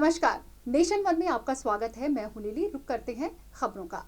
नमस्कार, nation one में आपका स्वागत है। मैं हूं लिली। रुक करते हैं खबरों का।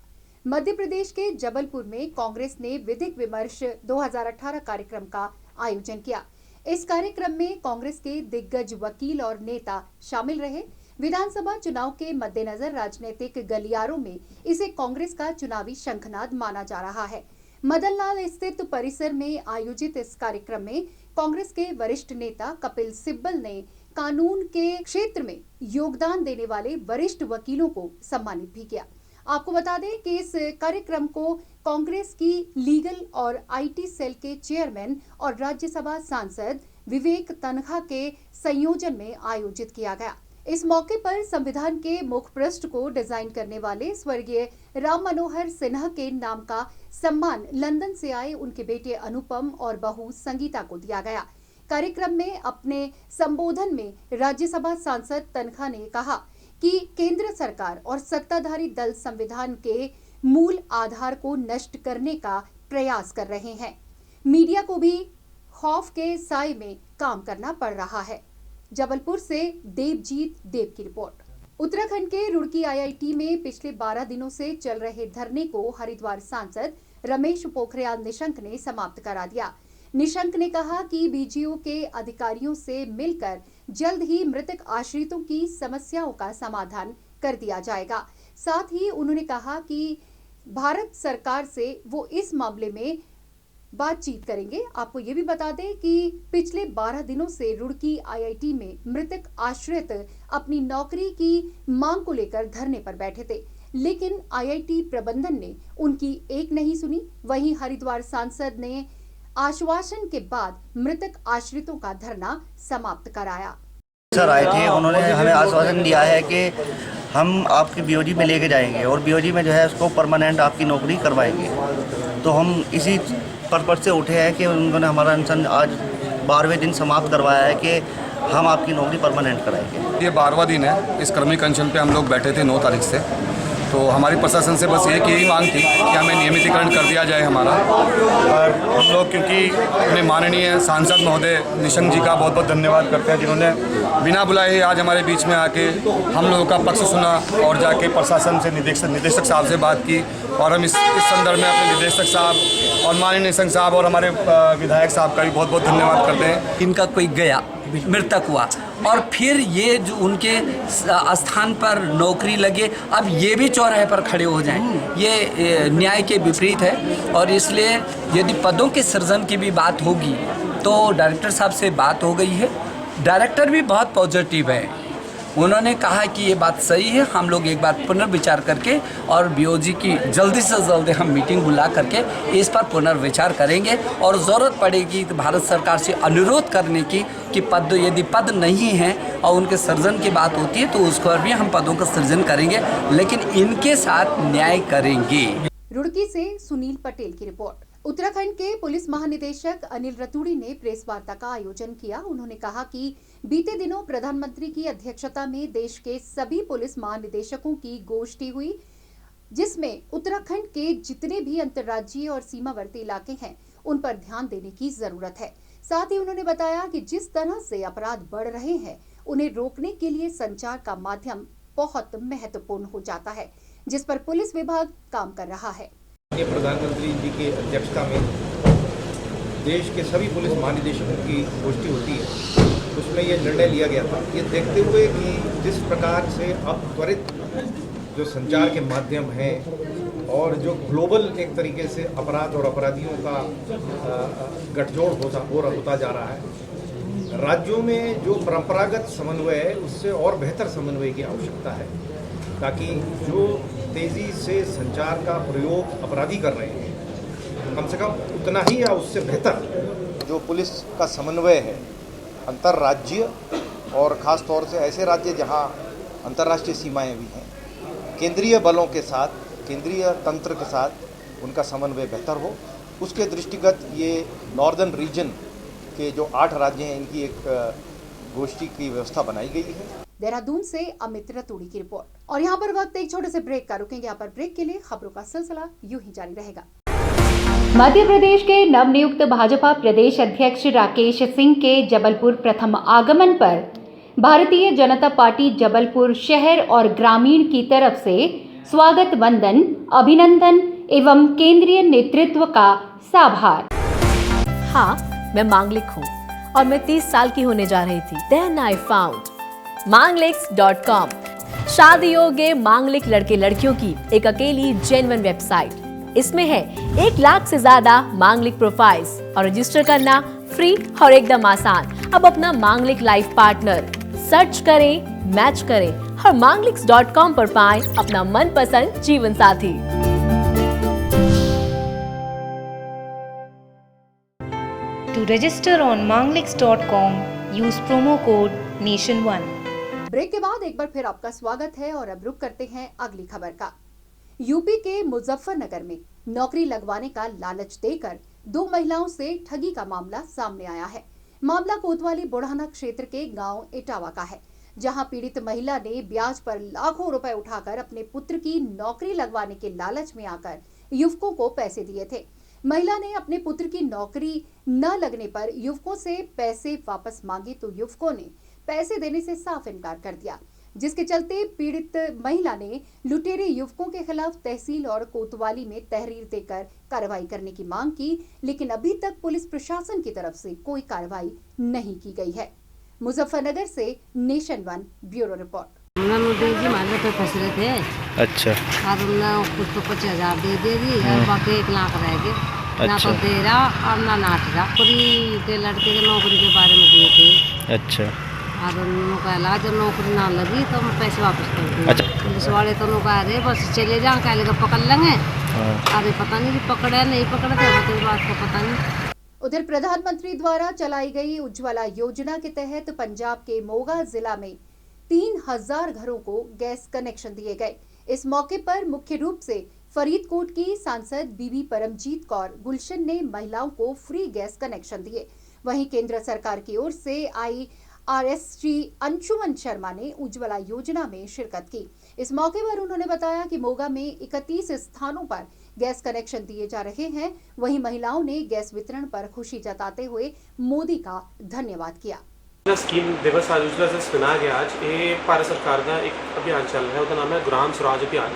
मध्य प्रदेश के जबलपुर में कांग्रेस ने विधिक विमर्श 2018 कार्यक्रम का आयोजन किया। इस कार्यक्रम में कांग्रेस के दिग्गज वकील और नेता शामिल रहे। विधानसभा चुनाव के मद्देनजर राजनीतिक गलियारों में इसे कांग्रेस का चुनावी शंखनाद माना जा रहा है। मदनलाल स्थित परिसर में आयोजित इस कार्यक्रम में कांग्रेस के वरिष्ठ नेता कपिल सिब्बल ने कानून के क्षेत्र में योगदान देने वाले वरिष्ठ वकीलों को सम्मानित भी किया। आपको बता दें कि इस कार्यक्रम को कांग्रेस की लीगल और आईटी सेल के चेयरमैन और राज्यसभा सांसद विवेक तन्खा के संयोजन में आयोजित किया गया। इस मौके पर संविधान के मुख पृष्ठ को डिजाइन करने वाले स्वर्गीय राम मनोहर सिन्हा के नाम का सम्मान लंदन से आए उनके बेटे अनुपम और बहू संगीता को दिया गया। कार्यक्रम में अपने संबोधन में राज्यसभा सांसद तन्खा ने कहा कि केंद्र सरकार और सत्ताधारी दल संविधान के मूल आधार को नष्ट करने का प्रयास कर रहे हैं। मीडिया को भी खौफ के साए में काम करना पड़ रहा है। जबलपुर से देवजीत देव की रिपोर्ट। उत्तराखंड के रुड़की आईआईटी में पिछले 12 दिनों से चल रहे धरने को हरिद्वार सांसद रमेश पोखरियाल निशंक ने समाप्त करा दिया। निशंक ने कहा कि बीजीओ के अधिकारियों से मिलकर जल्द ही मृतक आश्रितों की समस्याओं का समाधान कर दिया जाएगा। साथ ही उन्होंने कहा कि भारत सरकार से वो इस मामले में बातचीत करेंगे। आपको ये भी बता दें कि पिछले 12 दिनों से रुड़की आईआईटी में मृतक आश्रित अपनी नौकरी की मांग को लेकर धरने पर बैठे थे, लेकिन आईआईटी प्रबंधन ने उनकी एक नहीं सुनी। वहीं हरिद्वार सांसद ने आश्वासन के बाद मृतक आश्रितों का धरना समाप्त कराया। सर आए थे, उन्होंने हमें आश्वासन दिया है कि हम आपकी बीओजी में लेके जाएंगे और बीओजी में जो है उसको परमानेंट आपकी नौकरी करवाएंगे। तो हम इसी पर्पज से उठे हैं कि उन्होंने हमारा अनशन आज 12वें दिन समाप्त करवाया है कि हम आपकी नौकरी परमानेंट कराएंगे। ये 12वां दिन है। इस क्रमिक अनशन पे हम लोग बैठे थे 9 तारीख से। तो हमारी प्रशासन से बस यही मांग थी कि हमें नियमितीकरण कर दिया जाए हमारा। और हम लोग क्योंकि अपने माननीय सांसद महोदय निशंक जी का बहुत बहुत धन्यवाद करते हैं, जिन्होंने बिना बुलाए आज हमारे बीच में आके हम लोगों का पक्ष सुना और जाके प्रशासन से निदेशक साहब से बात की। और हम इस संदर्भ में अपने निदेशक साहब और माननीय निशंक साहब और हमारे विधायक साहब का भी बहुत बहुत धन्यवाद करते हैं। इनका कोई गया मृतक हुआ और फिर ये जो उनके स्थान पर नौकरी लगे, अब ये भी चौराहे पर खड़े हो जाएं, ये न्याय के विपरीत है। और इसलिए यदि पदों के सृजन की भी बात होगी तो डायरेक्टर साहब से बात हो गई है। डायरेक्टर भी बहुत पॉजिटिव है। उन्होंने कहा कि ये बात सही है, हम लोग एक बार पुनर्विचार करके और बीओजी की जल्दी से जल्दी हम मीटिंग बुला करके इस पर पुनर्विचार करेंगे। और ज़रूरत पड़ेगी तो भारत सरकार से अनुरोध करने की कि यदि पद नहीं हैं और उनके सृजन की बात होती है तो उस पर भी हम पदों का सृजन करेंगे, लेकिन इनके साथ न्याय करेंगे। रुड़की से सुनील पटेल की रिपोर्ट। उत्तराखंड के पुलिस महानिदेशक अनिल रतूड़ी ने प्रेस वार्ता का आयोजन किया। उन्होंने कहा कि बीते दिनों प्रधानमंत्री की अध्यक्षता में देश के सभी पुलिस महानिदेशकों की गोष्ठी हुई, जिसमें उत्तराखंड के जितने भी अंतर्राज्यीय और सीमावर्ती इलाके हैं उन पर ध्यान देने की जरूरत है। साथ ही उन्होंने बताया कि जिस तरह से अपराध बढ़ रहे हैं उन्हें रोकने के लिए संचार का माध्यम बहुत महत्वपूर्ण हो जाता है, जिस पर पुलिस विभाग काम कर रहा है। प्रधानमंत्री जी की अध्यक्षता में देश के सभी पुलिस महानिदेशकों की गोष्ठी होती है, उसमें ये निर्णय लिया गया था, ये देखते हुए कि जिस प्रकार से अब त्वरित जो संचार के माध्यम हैं और जो ग्लोबल एक तरीके से अपराध और अपराधियों का गठजोड़ होता जा रहा है, राज्यों में जो परंपरागत समन्वय है उससे और बेहतर समन्वय की आवश्यकता है, ताकि जो तेज़ी से संचार का प्रयोग अपराधी कर रहे हैं कम से कम उतना ही या उससे बेहतर जो पुलिस का समन्वय है अंतर्राज्यीय और ख़ास तौर से ऐसे राज्य जहां अंतर्राष्ट्रीय सीमाएं भी हैं, केंद्रीय बलों के साथ, केंद्रीय तंत्र के साथ उनका समन्वय बेहतर हो, उसके दृष्टिगत ये नॉर्दर्न रीजन के जो 8 राज्य हैं इनकी एक गोष्ठी की व्यवस्था बनाई गई है। देहरादून से अमित रतूड़ी की रिपोर्ट। और यहाँ पर वक्त एक छोटे से ब्रेक का, रुकेंगे यहाँ पर ब्रेक के लिए। खबरों का सिलसिला यूं ही जारी रहेगा। मध्य प्रदेश के नवनियुक्त भाजपा प्रदेश अध्यक्ष राकेश सिंह के जबलपुर प्रथम आगमन पर भारतीय जनता पार्टी जबलपुर शहर और ग्रामीण की तरफ से स्वागत वंदन, अभिनंदन एवं केंद्रीय नेतृत्व का साभार। हाँ, मैं मांगलिक हूँ और मैं 30 साल की होने जा रही थी। Then I found Mangliks.com, शादी योग्य मांगलिक लड़के लड़कियों की एक अकेली जेन्युइन वेबसाइट। इसमें है 1 लाख से ज्यादा मांगलिक प्रोफाइल्स और रजिस्टर करना फ्री और एकदम आसान। अब अपना मांगलिक लाइफ पार्टनर सर्च करें, मैच करें और Mangliks.com पर पाएं अपना मनपसंद जीवन साथी। To register on Mangliks.com, use promo code Nation1। Break के बाद एक बार फिर आपका स्वागत है और अब रुक करते हैं अगली खबर का। यूपी के मुजफ्फरनगर में नौकरी लगवाने का लालच देकर 2 महिलाओं से ठगी का मामला सामने आया है। मामला कोतवाली बुढ़ाना क्षेत्र के गांव इटावा का है, जहां पीड़ित महिला ने ब्याज पर लाखों रुपए उठाकर अपने पुत्र की नौकरी लगवाने के लालच में आकर युवकों को पैसे दिए थे। महिला ने अपने पुत्र की नौकरी न लगने पर युवकों से पैसे वापस मांगे तो युवकों ने पैसे देने से साफ इनकार कर दिया, जिसके चलते पीड़ित महिला ने लुटेरे युवकों के खिलाफ तहसील और कोतवाली में तहरीर देकर कार्रवाई करने की मांग की, लेकिन अभी तक पुलिस प्रशासन की तरफ से कोई कार्रवाई नहीं की गई है। मुजफ्फरनगर से नेशन1 ब्यूरो रिपोर्ट। जी मारे पे फंस रहे थे। अच्छा। और हमने कुछ तो 25,000 दे दी और बाकी 1 लाख रह गए। ना अच्छा। तो दे रहा और ना नाट रहा। पूरी के लड़के के नौकरी के बारे में दिए थे। अच्छा। और उन्होंने कहा जब नौकरी ना लगी तो हम पैसे वापस कर देंगे। अच्छा। पुलिस वाले तो उन्होंने कहा अरे बस चले जाओ, कह लेगा पकड़ लेंगे। अरे पता नहीं कि पकड़े नहीं पकड़े, तो बात का पता नहीं। उधर प्रधानमंत्री द्वारा चलाई गई उज्ज्वला योजना के तहत पंजाब के मोगा जिला में 3000 घरों को गैस कनेक्शन दिए गए। इस मौके पर मुख्य रूप से फरीदकोट की सांसद बीबी परमजीत कौर गुलशन ने महिलाओं को फ्री गैस कनेक्शन दिए। वहीं केंद्र सरकार की ओर से आई RSG अंशुमन शर्मा ने उज्ज्वला योजना में शिरकत की। इस मौके पर उन्होंने बताया कि मोगा में 31 स्थानों पर गैस कनेक्शन दिए जा रहे हैं। वहीं महिलाओं ने गैस वितरण पर खुशी जताते हुए मोदी का धन्यवाद किया। स्कीम दिवस आज उज्ज्वला से सुना गया। आज ये भारत सरकार का एक अभियान चल रहा है, उसका नाम है ग्राम स्वराज अभियान,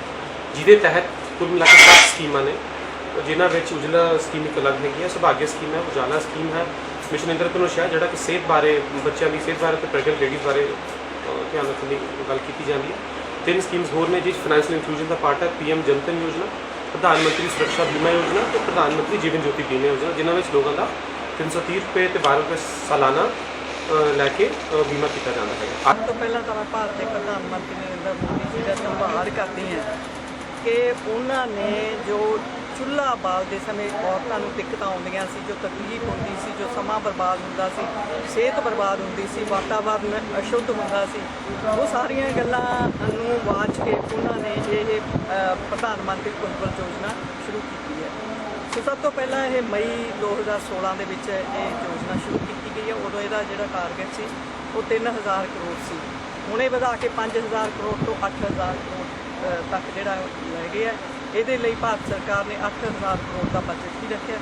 जिसके तहत कुल मिलाकर 7 स्कीमां ने, जिन्होंने उज्ज्वला स्कीम एक अलग है, सौभाग्य स्कीम है, उजाला स्कीम है, मिशन इंद्रधनुष है, जोड़ा कि सेहत बारे बच्चों की सेहत बारे प्रेगनेंट लेडीज़ बारे ध्यान रखने की गल की जाती है। 3 स्कीम्स होर ने जिस फाइनैंशियल इंक्लूजन का पार्ट है PM जनधन योजना, प्रधानमंत्री सुरक्षा बीमा योजना और प्रधानमंत्री जीवन ज्योति बीमा योजना, जिन्होंने लोगों का 330 रुपये तो 12 रुपये सालाना लैके बीमा किया जाता है। सब तो पहला तो मैं भारतीय प्रधानमंत्री नरेंद्र मोदी जी का धन्यवाद करती हैं कि उन्होंने जो चूल्हा बालते समय औरतों को दिक्कत आउंदियां सी, जो तकलीफ होंदी सी, जो समा बर्बाद होंदा सी, सेहत बर्बाद होंदी सी, वातावरण अशुद्ध होंदा सी, वो सारियां गल्लां नूं वाच के उन्होंने ये प्रधानमंत्री उज्ज्वला योजना शुरू की है। सो सब तो पहला ये मई 2016 ਦੇ ਵਿੱਚ ਇਹ योजना शुरू की गई है। उदों ਇਹਦਾ ਜਿਹੜਾ टारगेट सी वो 3000 करोड़ सी, हुणे ਵਧਾ के 5000 करोड़ तो 8000 करोड़ तक ਜਿਹੜਾ ਲੈ गए है। ਇਹਦੇ ਲਈ भारत सरकार ने 8000 करोड़ का बजट भी रखा।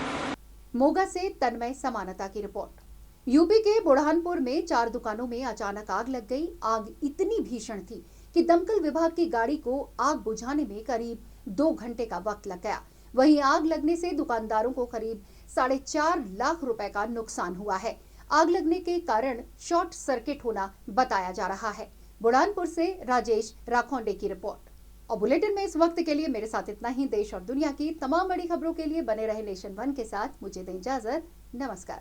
मोगा से तन्मय समानता की रिपोर्ट। यूपी के बुरहानपुर में 4 दुकानों में अचानक आग लग गई। आग इतनी भीषण थी कि दमकल विभाग की गाड़ी को आग बुझाने में करीब 2 घंटे का वक्त लग गया। वहीं आग लगने से दुकानदारों को करीब 4.5 लाख रुपए का नुकसान हुआ है। आग लगने के कारण शॉर्ट सर्किट होना बताया जा रहा है। बुरहानपुर से राजेश राखोंडे की रिपोर्ट। और बुलेटिन में इस वक्त के लिए मेरे साथ इतना ही। देश और दुनिया की तमाम बड़ी खबरों के लिए बने रहे नेशन1 के साथ। मुझे दें इजाजत। नमस्कार।